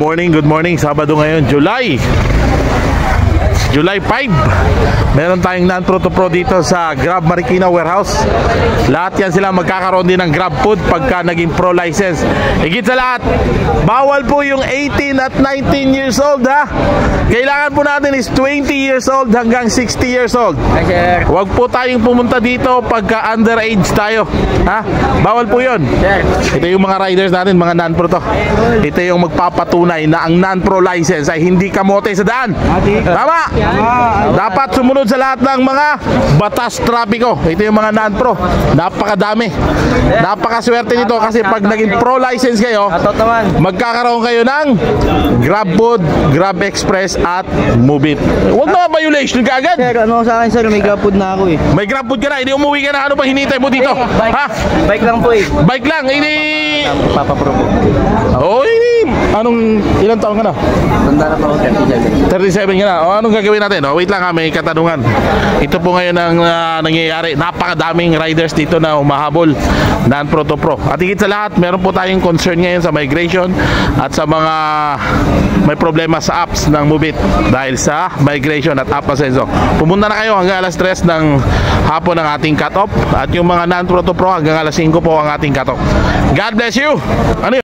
Good morning. Sabado ngayon, July 5. Meron tayong non-pro to pro dito sa Grab Marikina Warehouse. Lahat yan sila magkakaroon din ng Grab Food pagka naging pro license. Higit sa lahat, bawal po yung 18 at 19 years old, ha. Kailangan po natin is 20 years old hanggang 60 years old. Huwag po tayong pumunta dito pagka underage tayo, ha. Bawal po yun. Ito yung mga riders natin, mga non-pro to. Ito yung magpapatunay na ang non-pro license ay hindi kamote sa daan. Tama? Dapat sumunod sa lahat ng mga batas trapiko. Ito yung mga non-pro. Napakadami. Napakaswerte nito kasi pag naging pro license kayo, magkakaroon kayo ng Grab Food, Grab Express at Move It. Huwag na violation ka agad. Sir, ano sa akin sir, may Grab Food na ako eh. May Grab Food ka na, hindi umuwi ka na. Ano pa hinintay mo dito? Ha? Bike lang po eh. Bike lang, hindi. Papapro po. Oo, hindi. Ilang taon ka na? Tanda na pa ako, 37 ka na. O, anong gagawin natin? O, wait lang ha, may katanungan. Ito po ngayon ang nangyayari. Napakadaming riders dito na umahabol non-pro to pro. At higit sa lahat, meron po tayong concern ngayon sa migration at sa mga may problema sa apps ng Move It dahil sa migration at app asenso. Pumunta na kayo hanggang alas 3 ng hapon ang ating cut-off at yung mga non-pro to pro hanggang alas 5 po ang ating cut-off. God bless you! Ano yun?